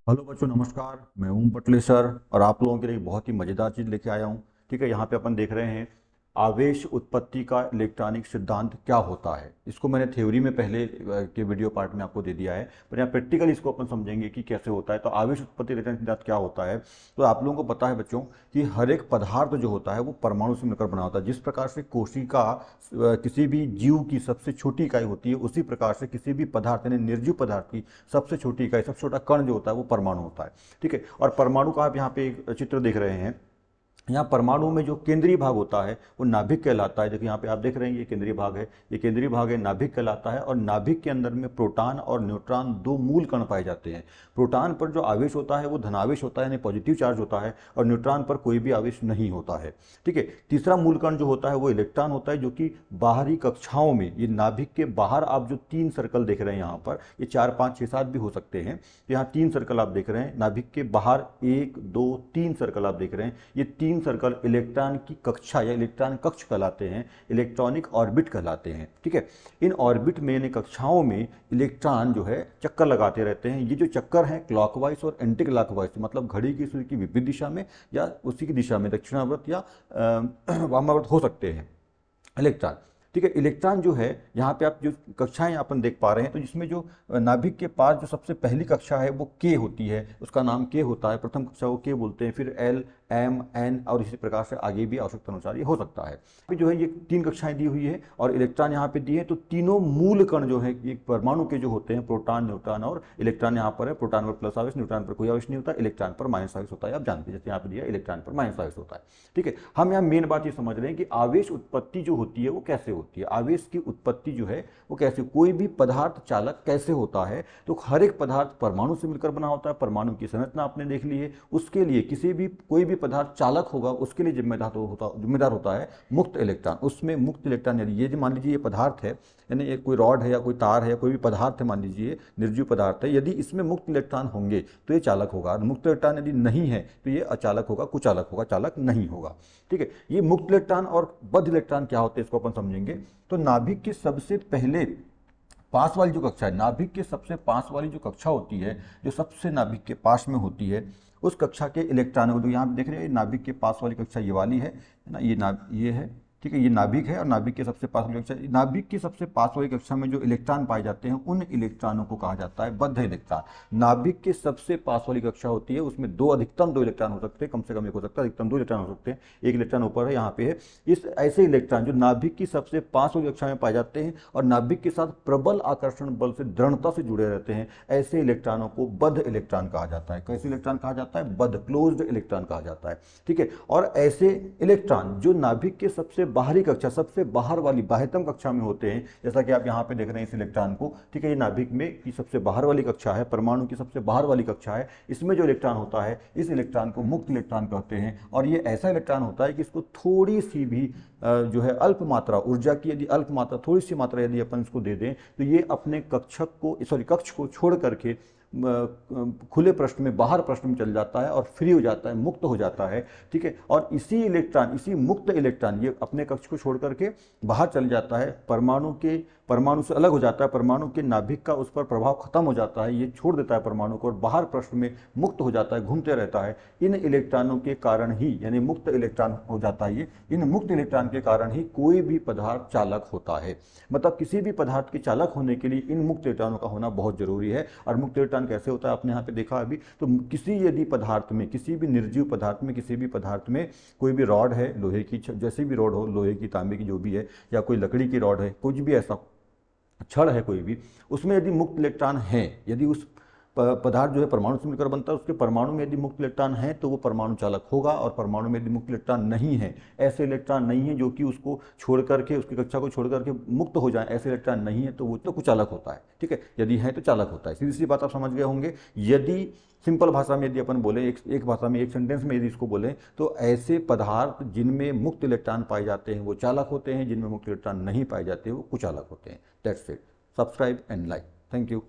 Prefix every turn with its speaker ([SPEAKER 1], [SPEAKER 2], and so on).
[SPEAKER 1] Hello बच्चों, नमस्कार। मैं ओम पटलेसर और आप लोगों के लिए एक बहुत ही मज़ेदार चीज़ लेके आया हूँ। ठीक है, यहाँ पे अपन देख रहे हैं आवेश उत्पत्ति का इलेक्ट्रॉनिक सिद्धांत क्या होता है। इसको मैंने थ्योरी में पहले के वीडियो पार्ट में आपको दे दिया है, पर यहाँ प्रैक्टिकल इसको अपन समझेंगे कि कैसे होता है। तो आवेश उत्पत्ति इलेक्ट्रॉनिक सिद्धांत क्या होता है, तो आप लोगों को पता है बच्चों कि हर एक पदार्थ जो होता है वो परमाणु से मिलकर बना होता है। जिस प्रकार से कोशिका किसी भी जीव की सबसे छोटी इकाई होती है, उसी प्रकार से किसी भी पदार्थ यानी निर्जीव पदार्थ की सबसे छोटी इकाई, सबसे छोटा कण जो होता है वो परमाणु होता है। ठीक है, और परमाणु का आप यहाँ पे एक चित्र देख रहे हैं। यहाँ परमाणु में जो केंद्रीय भाग होता है वो नाभिक कहलाता है। देखिए यहाँ पे आप देख रहे हैं, ये केंद्रीय भाग है, ये केंद्रीय भाग है, नाभिक कहलाता है। और नाभिक के अंदर में प्रोटॉन और न्यूट्रॉन दो मूल कण पाए जाते हैं। प्रोटॉन पर जो आवेश होता है वो धनावेश होता है, यानी पॉजिटिव चार्ज होता है, और न्यूट्रॉन पर कोई भी आवेश नहीं होता है। ठीक है, तीसरा मूल कण जो होता है वो इलेक्ट्रॉन होता है, जो कि बाहरी कक्षाओं में, ये नाभिक के बाहर आप जो तीन सर्कल देख रहे हैं यहाँ पर, ये 4 5 6 7 भी हो सकते हैं। यहाँ तीन सर्कल आप देख रहे हैं नाभिक के बाहर, 1 2 3 सर्कल आप देख रहे हैं। ये तीन सर्कल इलेक्ट्रॉन की कक्षा या इलेक्ट्रॉन कक्ष कहलाते हैं, इलेक्ट्रॉनिक ऑर्बिट कहलाते हैं। ठीक है, इन ऑर्बिट में यानी कक्षाओं में इलेक्ट्रॉन जो है चक्कर लगाते रहते हैं। ये जो चक्कर हैं क्लॉकवाइज और एंटी क्लॉकवाइज, मतलब घड़ी की सुई की विपरीत दिशा में या उसी की दिशा में, दक्षिणावर्त या वामावर्त हो सकते हैं इलेक्ट्रॉन। ठीक है, इलेक्ट्रॉन जो है यहाँ पे आप जो कक्षाएं अपन देख पा रहे हैं, तो जिसमें जो नाभिक के पास जो सबसे पहली कक्षा है वो के होती है, उसका नाम के होता है। प्रथम कक्षा को के बोलते हैं, फिर एल एम एन और इसी प्रकार से आगे भी आवश्यकता अनुसार ये हो सकता है। फिर जो है ये तीन कक्षाएं दी हुई है और इलेक्ट्रॉन यहाँ पे दिए हैं। तो तीनों मूल कण जो है एक परमाणु के जो होते हैं, प्रोटॉन न्यूट्रॉन और इलेक्ट्रॉन, यहाँ पर है प्रोटॉन पर प्लस आवेश, न्यूट्रॉन पर कोई आवेश नहीं होता, इलेक्ट्रॉन पर माइनस आवेश होता है। आप जानते हैं, जैसे यहाँ पे दिया इलेक्ट्रॉन पर माइनस आवेश होता है। ठीक है, हम यहाँ मेन बात ये समझ रहे हैं कि आवेश उत्पत्ति जो होती है वो कैसे होती है, आवेश की उत्पत्ति जो है वो कैसे, कोई भी पदार्थ चालक कैसे होता है। तो हर एक पदार्थ परमाणु से मिलकर बना होता है। परमाणु की संरचना आपने देख ली है। उसके लिए किसी भी कोई भी पदार्थ चालक होगा, उसके लिए जिम्मेदार होता है मुक्त इलेक्ट्रॉन। उसमें मुक्त इलेक्ट्रॉन, यदि ये मान लीजिए ये पदार्थ है, यानी एक कोई रॉड है या कोई तार है या कोई भी पदार्थ है, मान लीजिए निर्जीव पदार्थ है, यदि इसमें मुक्त इलेक्ट्रॉन होंगे तो ये चालक होगा। मुक्त इलेक्ट्रॉन यदि नहीं है तो ये अचालक होगा, कुचालक होगा, चालक नहीं होगा। ठीक है, ये मुक्त इलेक्ट्रॉन और बद्ध इलेक्ट्रॉन क्या होते हैं इसको अपन समझेंगे। तो नाभिक के सबसे पहले पास वाली जो कक्षा है, नाभिक के सबसे पास वाली जो कक्षा होती है, जो सबसे नाभिक के पास में होती है, उस कक्षा के इलेक्ट्रॉन को, तो यहाँ देख रहे हैं नाभिक के पास वाली कक्षा ये वाली है ना, ये है। ठीक है, ये नाभिक है और नाभिक के सबसे पास वाली कक्षा, नाभिक की सबसे पास वाली कक्षा में जो इलेक्ट्रॉन पाए जाते हैं उन इलेक्ट्रॉनों को कहा जाता है बद्ध इलेक्ट्रॉन। नाभिक के सबसे पास वाली कक्षा होती है, उसमें अधिकतम दो इलेक्ट्रॉन हो सकते हैं, कम से कम एक हो सकता है, अधिकतम दो इलेक्ट्रॉन हो सकते हैं। एक इलेक्ट्रॉन ऊपर है, यहाँ पे है। इस ऐसे इलेक्ट्रॉन जो नाभिक की सबसे पास वाली कक्षा में पाए जाते हैं और नाभिक के साथ प्रबल आकर्षण बल से दृढ़ता से जुड़े रहते हैं, ऐसे इलेक्ट्रॉनों को बद्ध इलेक्ट्रॉन कहा जाता है। कैसे इलेक्ट्रॉन कहा जाता है? बद्ध, क्लोज्ड इलेक्ट्रॉन कहा जाता है। ठीक है, और ऐसे इलेक्ट्रॉन जो नाभिक के सबसे बाहरी कक्षा, सबसे बाहर वाली बाह्यतम कक्षा में होते हैं, जैसा कि आप यहाँ पे देख रहे हैं इस इलेक्ट्रॉन को। ठीक है, ये नाभिक में की सबसे बाहर वाली कक्षा है, परमाणु की सबसे बाहर वाली कक्षा है। इसमें जो इलेक्ट्रॉन होता है, इस इलेक्ट्रॉन को मुक्त इलेक्ट्रॉन कहते हैं। और ये ऐसा इलेक्ट्रॉन होता है कि इसको थोड़ी सी भी जो है अल्प मात्रा ऊर्जा की, यदि अल्प मात्रा, थोड़ी सी मात्रा यदि अपन इसको दे दें, तो ये अपने कक्ष को छोड़ करके खुले प्रश्न में, बाहर प्रश्न में चल जाता है और फ्री हो जाता है, मुक्त हो जाता है। ठीक है, और इसी इलेक्ट्रॉन, इसी मुक्त इलेक्ट्रॉन ये अपने कक्ष को छोड़ करके बाहर चल जाता है, परमाणु से अलग हो जाता है, परमाणु के नाभिक का उस पर प्रभाव खत्म हो जाता है, ये छोड़ देता है परमाणु को और बाहर प्रश्न में मुक्त हो जाता है, घूमते रहता है। इन इलेक्ट्रॉनों के कारण ही, यानी मुक्त इलेक्ट्रॉन हो जाता है ये, इन मुक्त इलेक्ट्रॉन के कारण ही कोई भी पदार्थ चालक होता है। मतलब किसी भी पदार्थ के चालक होने के लिए इन मुक्त इलेक्ट्रॉनों का होना बहुत जरूरी है। और मुक्त इलेक्ट्रॉन कैसे होता है आपने यहाँ पे देखा अभी। तो किसी यदि पदार्थ में, किसी भी निर्जीव पदार्थ में, किसी भी पदार्थ में कोई भी रॉड है, लोहे की, जैसी भी रॉड हो, लोहे की, तांबे की, जो भी है, या कोई लकड़ी की रॉड है, कुछ भी ऐसा छड़ है कोई भी, उसमें यदि मुक्त इलेक्ट्रॉन है, यदि उस पदार्थ जो है परमाणु से मिलकर बनता है, उसके परमाणु में यदि मुक्त इलेक्ट्रॉन है तो वो परमाणु चालक होगा। और परमाणु में यदि मुक्त इलेक्ट्रॉन नहीं है, ऐसे इलेक्ट्रॉन नहीं है जो कि उसको छोड़ करके, उसकी कक्षा को छोड़ करके मुक्त हो जाए, ऐसे इलेक्ट्रॉन नहीं है, तो वो तो कुचालक होता है। ठीक है, यदि है तो चालक होता है। सीधी सी बात आप समझ गए होंगे। यदि सिंपल भाषा में यदि अपन बोले, एक भाषा में, एक सेंटेंस में यदि इसको बोलें, तो ऐसे पदार्थ जिनमें मुक्त इलेक्ट्रॉन पाए जाते हैं वो चालक होते हैं, जिनमें मुक्त इलेक्ट्रॉन नहीं पाए जाते वो कुचालक होते हैं। That's it. Subscribe and like. Thank you.